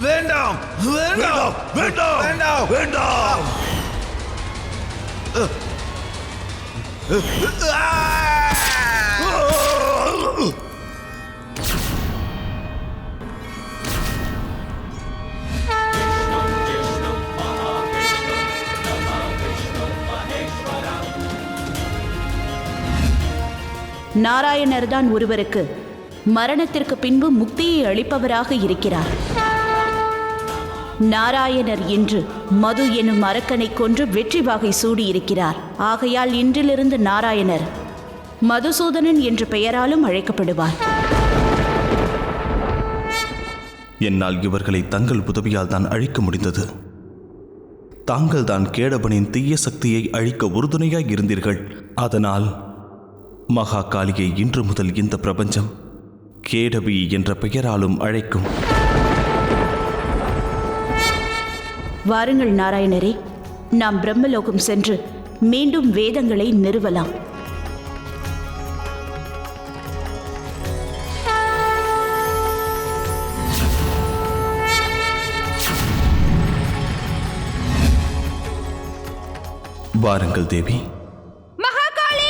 வேண்டாம் வேண்டாம் வேண்டாம் வேண்டாம் வேண்டாம். நாராயணர் தான் ஒருவருக்கு மரணத்திற்கு பின்பு முக்தியை அளிப்பவராக இருக்கிறார். நாராயணர் இன்று மது எனும் அரக்கனை கொன்று வெற்றி வாகை சூடியிருக்கிறார். ஆகையால் இன்றிலிருந்து நாராயணர் மதுசூதனன் என்ற பெயராலும் அழைக்கப்படுவார். என்னால் இவர்களை தங்கள் உதவியால் தான் அழிக்க முடிந்தது. தாங்கள் தான் கேடவனின் தீய சக்தியை அழிக்க உறுதுணையாய் இருந்தீர்கள். அதனால் மகா காளியை இன்று முதல் இந்த பிரபஞ்சம் கேடவி என்ற பெயராலும் அழைக்கும். வாருங்கள் நாராயணரே, நாம் பிரம்மலோகம் சென்று மீண்டும் வேதங்களை நிறுவலாம். வாருங்கள் தேவி. மகாகாளி!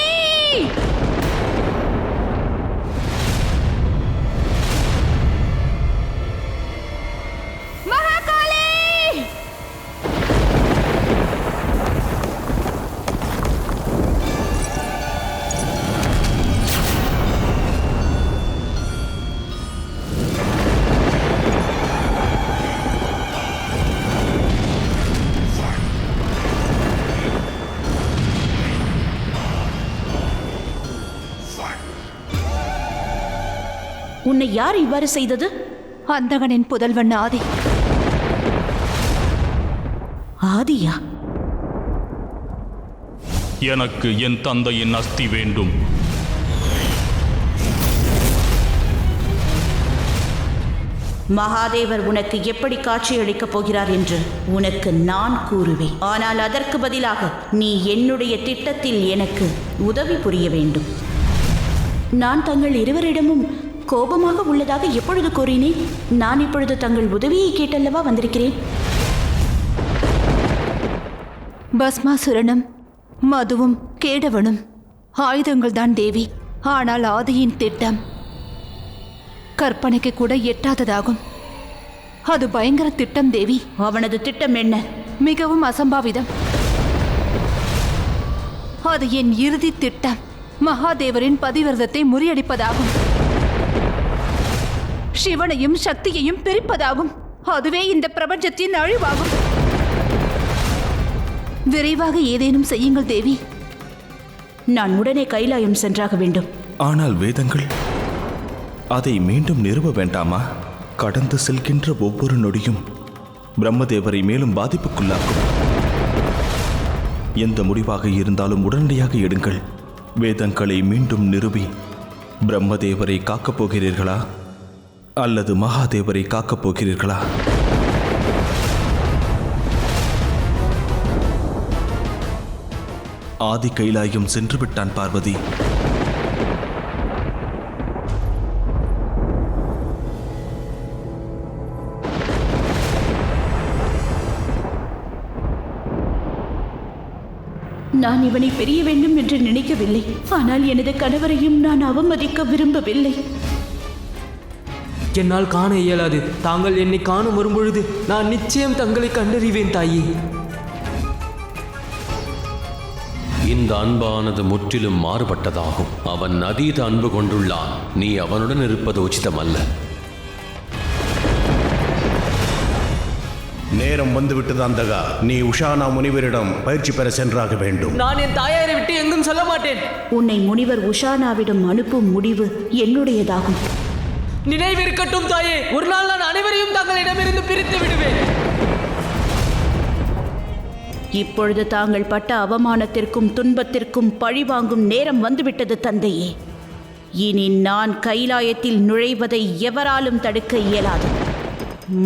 உன்னை யார் இவ்வாறு செய்தது? அந்தகனின் புதல்வன் ஆதி. ஆதியா? எனக்கு என் தந்தையின் அஸ்தி வேண்டும். மகாதேவர் உனக்கு எப்படி காட்சியளிக்கப் போகிறார் என்று உனக்கு நான் கூறுவேன். ஆனால் அதற்கு பதிலாக நீ என்னுடைய திட்டத்தில் எனக்கு உதவி புரிய வேண்டும். நான் தங்கள் இருவரிடமும் கோபமாக உள்ளதாக எப்பொழுது கூறினேன்? நான் இப்பொழுது தங்கள் உதவியை கேட்டல்லவா வந்திருக்கிறேன். பஸ்மாசுரனும் மதுவும் கேடவனும் ஆயுதங்கள் தான் தேவி. ஆனால் ஆதியின் திட்டம் கற்பனைக்கு கூட எட்டாததாகும். அது பயங்கர திட்டம் தேவி. அவனது திட்டம் என்ன? மிகவும் அசம்பாவிதம். அது என் இறுதி திட்டம். மகாதேவரின் பதிவிரதத்தை முறியடிப்பதாகும். சிவனையும் சக்தியையும் பிரிப்பதாகும். அதுவே இந்த பிரபஞ்சத்தின் அழிவாகும். விரைவாக ஏதேனும் செய்யுங்கள் தேவி. நான் உடனே கைலாயம் சென்றாக வேண்டும். ஆனால் வேதங்கள் அதை மீண்டும் நிறுவ வேண்டாமா? கடந்து செல்கின்ற ஒவ்வொரு நொடியும் பிரம்மதேவரை மேலும் பாதிப்புக்குள்ளாக்கும். எந்த முடிவாக இருந்தாலும் உடனடியாக எடுங்கள். வேதங்களை மீண்டும் நிறுவி பிரம்மதேவரை காக்கப் போகிறீர்களா அல்லது மகாதேவரை காக்கப் போகிறீர்களா? ஆதி கைலாயம் சென்று விட்டான் பார்வதி. நான் இவனை பிரிய வேண்டும் என்று நினைக்கவில்லை. ஆனால் எனது கணவரையும் நான் அவமதிக்க விரும்பவில்லை. என்னால் காண இயலாது. தாங்கள் என்னை காண வரும்பொழுது நான் நிச்சயம் தங்களை கண்டறிவேன் தாயே. இந்த அன்பானது முற்றிலும் மாறுபட்டதாகும். அவன் அதீத அன்பு கொண்டுள்ளான். நீ அவனுடன் இருப்பது உச்சிதமல்ல. நேரம் வந்துவிட்டது அந்தகா. நீ உஷானா முனிவரிடம் பயிற்சி பெற சென்றாக வேண்டும். நான் என் தாயாரை விட்டு எங்கும் சொல்ல மாட்டேன். உன்னை முனிவர் உஷானாவிடம் அனுப்பும் முடிவு என்னுடையதாகும். நினைவிருக்கட்டும் தாயே. ஒரு நாள் நான் அனைவரையும் தங்களிடமிருந்து பிரித்து விடுவேன். இப்பொழுது தாங்கள் பட்ட அவமானத்திற்கும் துன்பத்திற்கும் பழிவாங்கும் நேரம் வந்துவிட்டது தந்தையே. இனி நான் கைலாயத்தில் நுழைவதை எவராலும் தடுக்க இயலாது.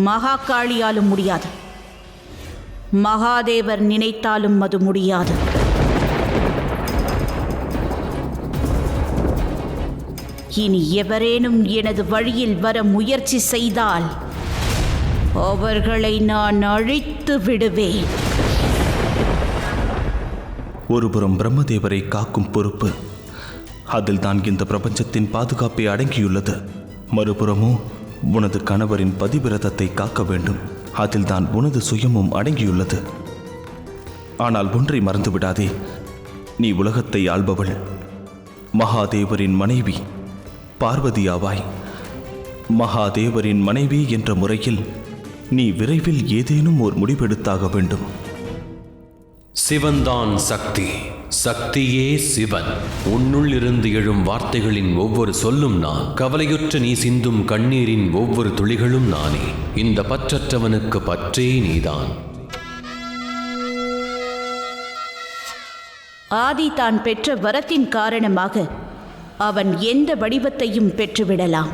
மகாகாளியாலும் முடியாது. மகாதேவர் நினைத்தாலும் அது முடியாது. இனி எவரேனும் எனது வழியில் வர முயற்சி செய்தால் அவர்களை நான் அழித்து விடுவேன். ஒருபுறம் பிரம்மதேவரை காக்கும் பொறுப்பு, அதில் தான் இந்த பிரபஞ்சத்தின் பாதுகாப்பை அடங்கியுள்ளது. மறுபுறமோ உனது கணவரின் பதிவிரதத்தை காக்க வேண்டும், அதில் தான் உனது சுயமும் அடங்கியுள்ளது. ஆனால் ஒன்றை மறந்துவிடாதே, நீ உலகத்தை ஆள்பவள். மகாதேவரின் மனைவி பார்வதியாவாய். மகாதேவரின் மனைவி என்ற முறையில் நீ விரைவில் ஏதேனும் ஒரு முடிவெடுத்தாக வேண்டும். சிவன்தான் சக்தி, சக்தியே சிவன். உன்னுள் இருந்து எழும் வார்த்தைகளின் ஒவ்வொரு சொல்லும் நான். கவலையுற்ற நீ சிந்தும் கண்ணீரின் ஒவ்வொரு துளிகளும் நானே. இந்த பற்றற்றவனுக்கு பற்றே நீதான். ஆதி தான் பெற்ற வரத்தின் காரணமாக அவன் எந்த வடிவத்தையும் பெற்றுவிடலாம்.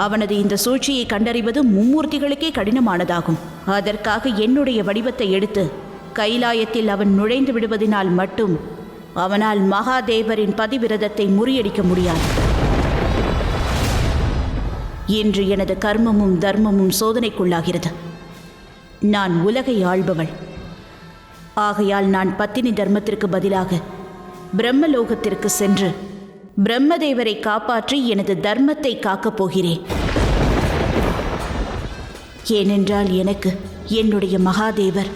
அவனது இந்த சூழ்ச்சியை கண்டறிவது மும்மூர்த்திகளுக்கே கடினமானதாகும். அதற்காக என்னுடைய வடிவத்தை எடுத்து கைலாயத்தில் அவன் நுழைந்து விடுவதனால் மட்டும் அவனால் மகாதேவரின் பதிவிரதத்தை முறியடிக்க முடியாது. இன்று எனது கர்மமும் தர்மமும் சோதனைக்குள்ளாகிறது. நான் உலகை ஆள்பவள். ஆகையால் நான் பத்தினி தர்மத்திற்கு பதிலாக பிரம்மலோகத்திற்கு சென்று பிரம்மதேவரை காப்பாற்றி எனது தர்மத்தை காக்கப் போகிறேன். ஏனென்றால் எனக்கு என்னுடைய மகாதேவர்,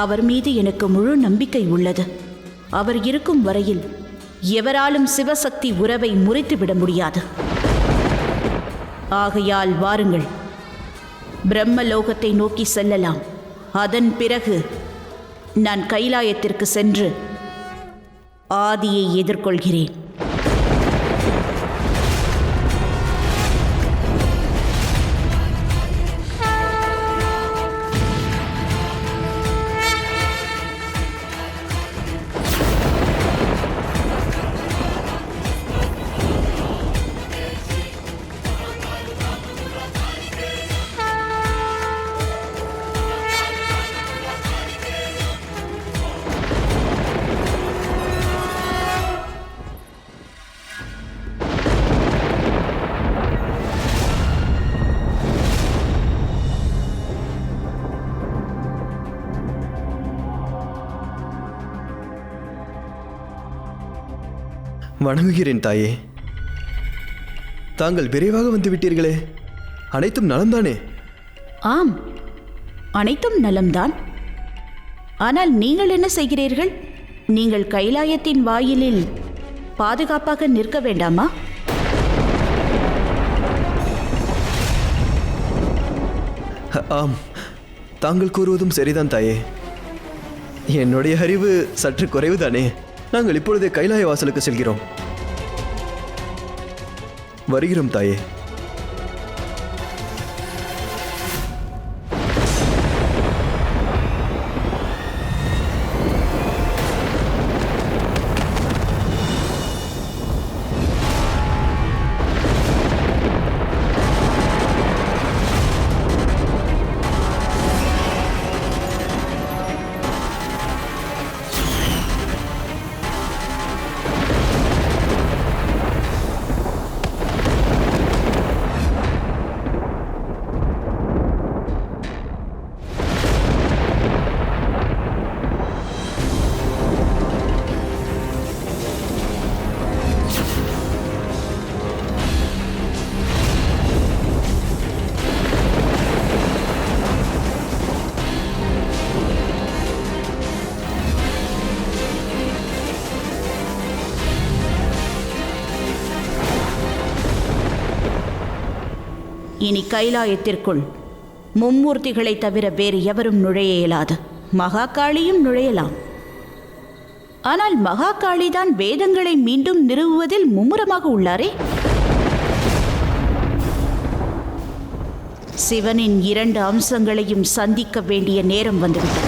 அவர் மீது எனக்கு முழு நம்பிக்கை உள்ளது. அவர் இருக்கும் வரையில் எவராலும் சிவசக்தி உறவை முறித்துவிட முடியாது. ஆகையால் வாருங்கள், பிரம்மலோகத்தை நோக்கி செல்லலாம். அதன் பிறகு நான் கைலாயத்திற்கு சென்று ஆதியை எதிர்கொள்கிறேன். வணங்குகிறேன் தாயே. தாங்கள் விரைவாக வந்து விட்டீர்களே, அனைத்தும் நலம்தானே? ஆம், அனைத்தும் நலம்தான். ஆனால் நீங்கள் என்ன செய்கிறீர்கள்? நீங்கள் கைலாயத்தின் வாயிலில் பாதுகாப்பாக நிற்க வேண்டாமா? ஆம், தாங்கள் கூறுவதும் சரிதான் தாயே. என்னுடைய அறிவு சற்று குறைவுதானே. நாங்கள் இப்பொழுதே கைலாய வாசலுக்கு செல்கிறோம். வருகிறோம் தாயே. இனி கைலாயத்திற்குள் மும்மூர்த்திகளை தவிர வேறு எவரும் நுழைய இயலாது. மகாகாளியும் நுழையலாம். ஆனால் மகாகாளிதான் வேதங்களை மீண்டும் நிறுவுவதில் மும்முரமாக உள்ளாரே. சிவனின் 2 அம்சங்களையும் சந்திக்க வேண்டிய நேரம் வந்துவிட்டது.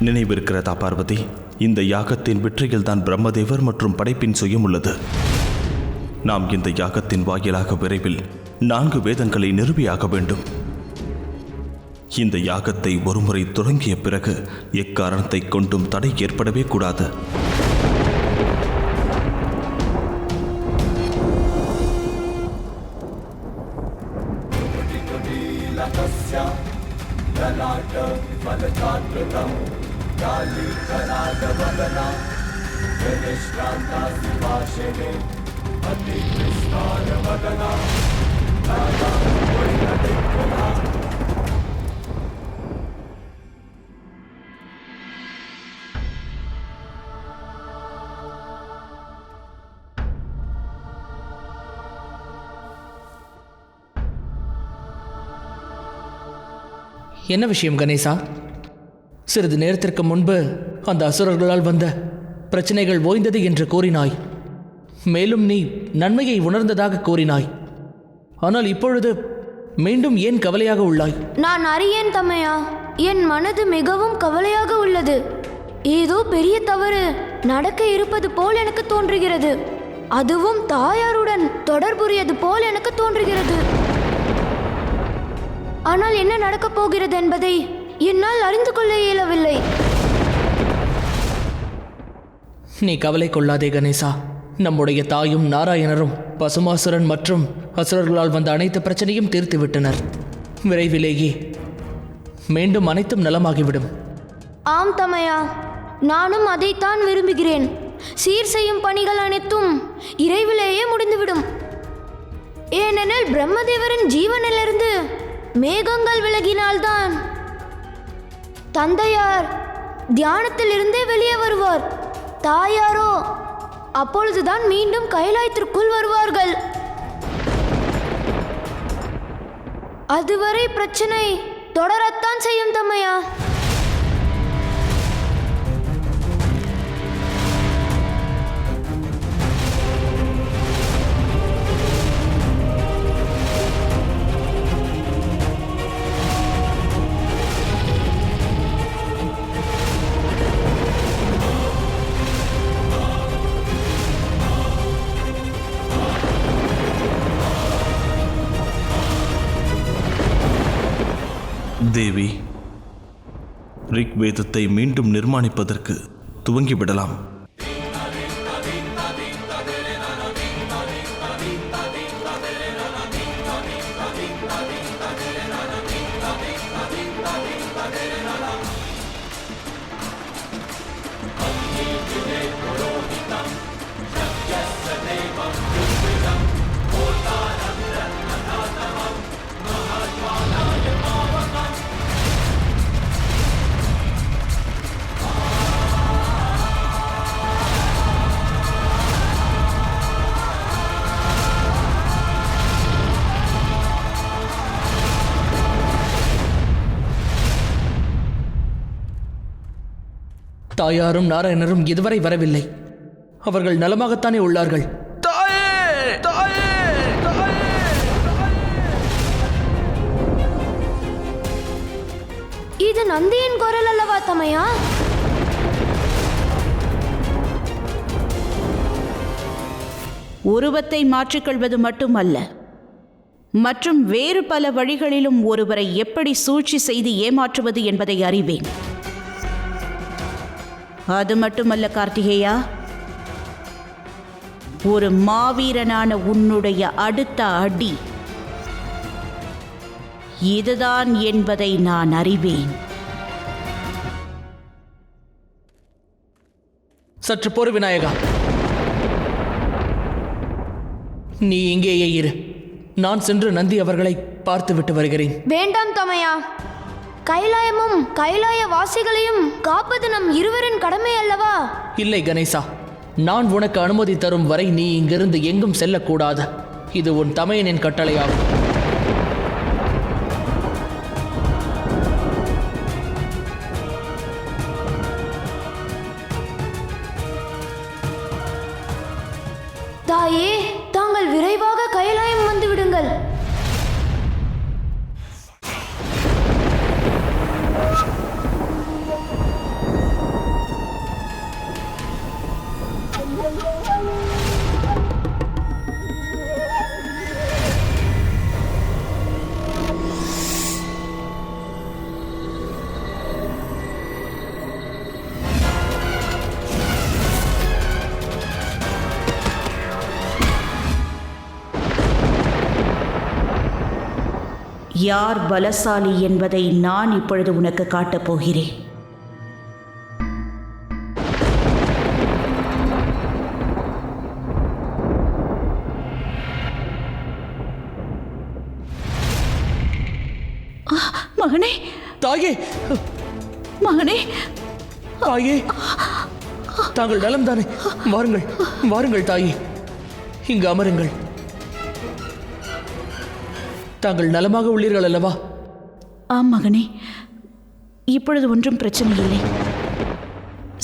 நினைவிருக்கிறதா பார்வதி? இந்த யாகத்தின் வெற்றியில்தான் பிரம்மதேவர் மற்றும் படைப்பின் சுயம் உள்ளது. நாம் இந்த யாகத்தின் வாயிலாக விரைவில் 4 வேதங்களை நிறுவியாக வேண்டும். இந்த யாகத்தை ஒருமுறை தொடங்கிய பிறகு எக்காரணத்தை கொண்டும் தடை ஏற்படவே கூடாது. என்ன விஷயம் கணேசா? சிறிது நேரத்திற்கு முன்பு அந்த அசுரர்களால் வந்த பிரச்சனைகள் ஓய்ந்தது என்று கூறினாய். மேலும் நீ நன்மையை உணர்ந்ததாக கூறினாய். ஆனால் இப்பொழுது மீண்டும் ஏன் கவலையாக உள்ளாய்? நான் அறியேன் தமையா, என் மனது மிகவும் கவலையாக உள்ளது. ஏதோ பெரிய தவறு நடக்க இருப்பது போல் எனக்கு தோன்றுகிறது. அதுவும் தாயாருடன் தொடர்புடையது போல் எனக்கு தோன்றுகிறது. ஆனால் என்ன நடக்கப் போகிறது என்பதை என்னால் அறிந்து கொள்ள இயலவில்லை. நீ கவலை கொள்ளாதே கணேசா. நம்முடைய தாயும் நாராயணரும் பசுமாசுரன் மற்றும் அசுரர்களால் வந்த அனைத்து பிரச்சனையும் தீர்த்துவிட்டனர். விரைவிலேயே மீண்டும் அனைத்தும் நலமாகிவிடும். ஆம் தமையா, நானும் அதைத்தான் விரும்புகிறேன். சீர் செய்யும் பணிகள் அனைத்தும் விரைவிலேயே முடிந்துவிடும். ஏனெனில் பிரம்மதேவரின் ஜீவனிலிருந்து மேகங்கள் விலகினால்தான் தந்தையார் தியானத்தில் இருந்தே வெளியே வருவார். தாயாரோ அப்பொழுதுதான் மீண்டும் கைலாயத்திற்குள் வருவார்கள். அதுவரை பிரச்சனை தொடரத்தான் செய்யும் தம்மையா. தேவி, ரிக்வேதத்தை மீண்டும் நிர்மாணிப்பதற்கு துவங்கிவிடலாம். தாயாரும் நாராயணரும் இதுவரை வரவில்லை. அவர்கள் நலமாகத்தானே உள்ளார்கள். இது நந்தியின் குரல் அல்லவா தமையா? உருவத்தை மாற்றிக்கொள்வது மட்டுமல்ல, மற்றும் வேறு பல வழிகளிலும் ஒருவரை எப்படி சூழ்ச்சி செய்து ஏமாற்றுவது என்பதை அறிவேன். அது மட்டுமல்ல கார்த்திகேயா, ஒரு மாவீரனான உன்னுடைய அடுத்த அடி இதுதான் என்பதை நான் அறிவேன். சற்று பொறு விநாயகா. நீ இங்கேயே இரு. நான் சென்று நந்தி அவர்களை பார்த்துவிட்டு வருகிறேன். வேண்டாம் தமையா, கைலாயமும் கைலாய வாசிகளையும் காப்பது நம் இருவரின் கடமை அல்லவா? இல்லை கணேசா, நான் உனக்கு அனுமதி தரும் வரை நீ இங்கிருந்து எங்கும் செல்லக்கூடாது. இது உன் தமையனின் கட்டளையாகும். தாயே, தாங்கள் விரைவாக கைலாயம் வந்து விடுங்கள். யார் பலசாலி என்பதை நான் இப்பொழுது உனக்கு காட்டப் போகிறேன். மகனே, தாயே, மகனே, தாயே, தாங்கள் நலம் தானே? வாருங்கள், வாருங்கள் தாயே, இங்கு அமருங்கள். தாங்கள் நலமாக உள்ளீர்கள் அல்லவா? ஆம் மகனே, இப்பொழுது ஒன்றும் பிரச்சனை இல்லை.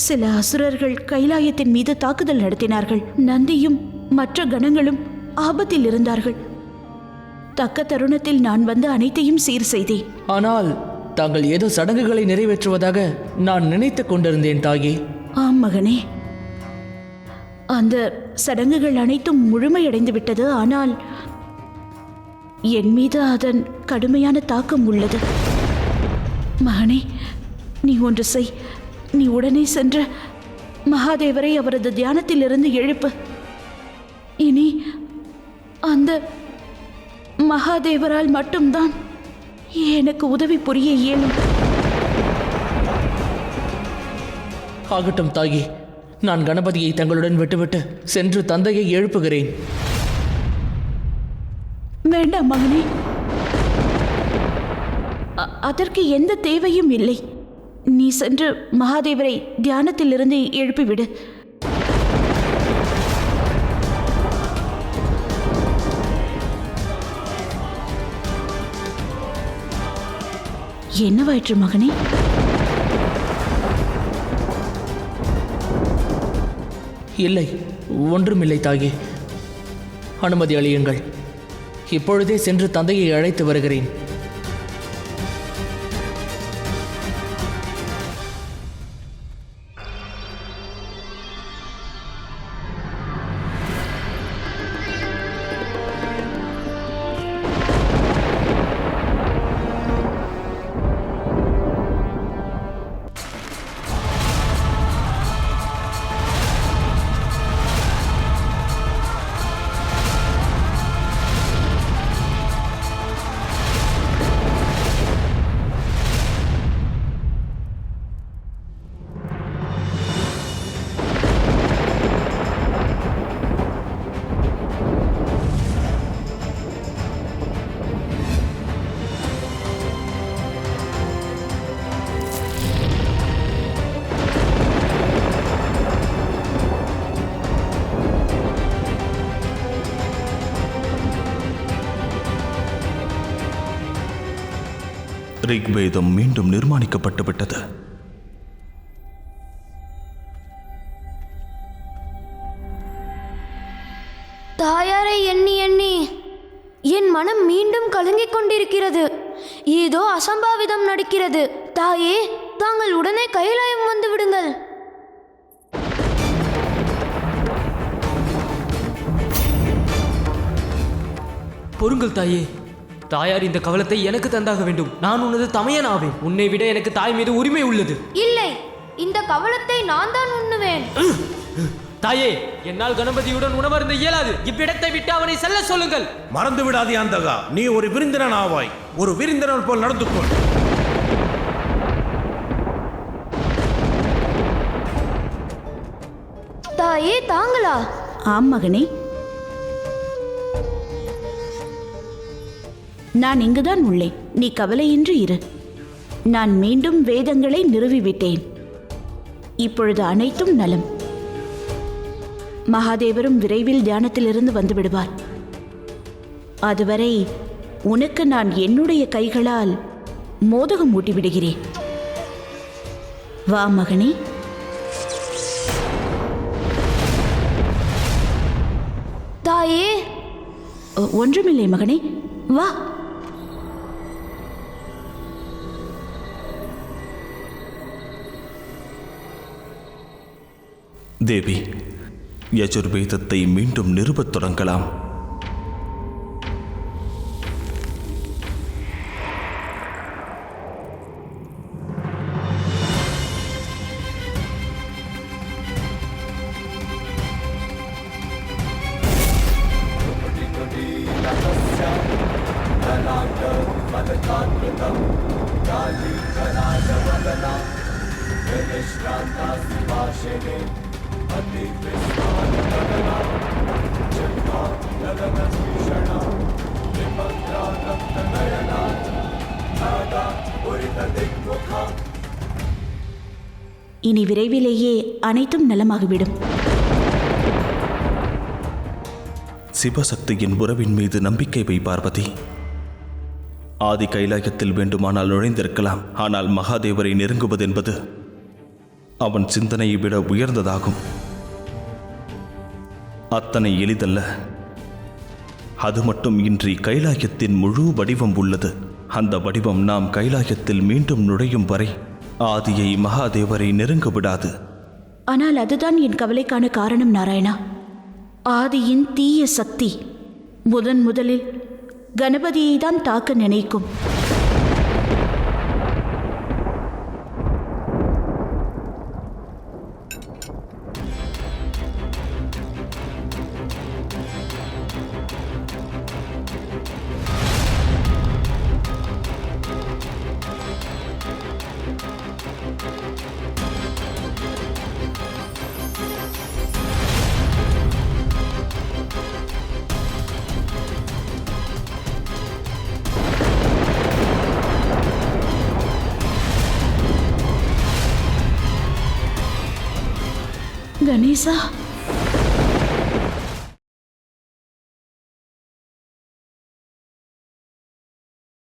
சில அசுரர்கள் கைலாயத்தின் மீது தாக்குதல் நடத்தினார்கள். நந்தியும் மற்ற கணங்களும் ஆபத்தில் இருந்தார்கள். தக்க தருணத்தில் நான் வந்து அனைத்தையும் சீர் செய்தேன். ஆனால் தாங்கள் ஏதோ சடங்குகளை நிறைவேற்றுவதாக நான் நினைத்துக் கொண்டிருந்தேன் தாயே. ஆம் மகனே, அந்த சடங்குகள் அனைத்தும் முழுமையடைந்து விட்டது. ஆனால் என் மீது அதன் கடுமையான தாக்கம் உள்ளது. மகனே, நீ ஒன்று செய். நீ உடனே சென்று மகாதேவரை அவரது தியானத்திலிருந்து எழுப்பு. இனி அந்த மகாதேவரால் மட்டும்தான் எனக்கு உதவி புரிய இயலும். ஆகட்டும் தாயே, நான் கணபதியை தங்களுடன் விட்டுவிட்டு சென்று தந்தையை எழுப்புகிறேன். வேண்டாம் மகனே, அதற்கு எந்த தேவையும் இல்லை. நீ சென்று மகாதேவரை தியானத்திலிருந்து எழுப்பிவிடு. என்னவாயிற்று மகனே? இல்லை, ஒன்றுமில்லை தாயே. அனுமதி அளியுங்கள். இப்பொழுதே சென்று தந்தையை அழைத்து வருகிறேன். ரிக்வேதம் மீண்டும் நிர்மாணிக்கப்பட்டு விட்டது. தாயாரை எண்ணி எண்ணி என் மனம் மீண்டும் கலங்கிக் கொண்டிருக்கிறது. ஏதோ அசம்பாவிதம் நடக்கிறது. தாயே, தாங்கள் உடனே கைலாயம் வந்து விடுங்கள். பொறுங்கள் தாயே. தாயார் இந்த கவலத்தை எனக்கு தந்தாக வேண்டும். நான் உனது தமையன் ஆவேன். உன்னை விட எனக்கு தாய் மீது உரிமை உள்ளது. இல்லை, இந்த கவலத்தை நான் தான் உண்ணுவேன். தாயே, என்னால் கணபதியுடன் உணவருந்த இயலாது. இவ்விடத்தை விட்டு அவனை செல்ல சொல்லுங்கள். மறந்து விடாதே அந்தகா, நீ ஒரு விருந்தினன் ஆவாய். ஒரு விருந்தினர் போல் நடந்து கொள். தாயே, தாங்களா? ஆம் மகனே, நான் இங்குதான் உள்ளேன். நீ கவலையின்றி இரு. நான் மீண்டும் வேதங்களை நிறுவிவிட்டேன். இப்பொழுது அனைத்தும் நலம். மகாதேவரும் விரைவில் தியானத்திலிருந்து வந்து விடுவார். அதுவரை உனக்கு நான் என்னுடைய கைகளால் மோதகம் ஊட்டிவிடுகிறேன். வா மகனே. தாயே, ஒன்றுமில்லை மகனே, வா. தேவி, யஜுர்வேதத்தை மீண்டும் நிறுவத் தொடங்கலாம். இனி விரைவிலேயே அனைத்தும் நலமாகிவிடும். சிவசக்தியின் உறவின் மீது நம்பிக்கை வை பார்வதி. ஆதி கைலாயத்தில் வேண்டுமானால் நுழைந்திருக்கலாம், ஆனால் மகாதேவரை நெருங்குவதென்பது அவன் சிந்தனையை விட உயர்ந்ததாகும். அத்தனை எளிதல்ல. அது மட்டும் இன்றி கைலாயத்தின் முழு வடிவம் உள்ளது. அந்த வடிவம் நாம் கைலாயத்தில் மீண்டும் நுழையும் வரை ஆதியை மகாதேவரை நெருங்க விடாது. ஆனால் அதுதான் என் கவலைக்கான காரணம் நாராயணா. ஆதியின் தீய சக்தி முதலில் கணபதியை தான் தாக்க நினைக்கும். கணேசா,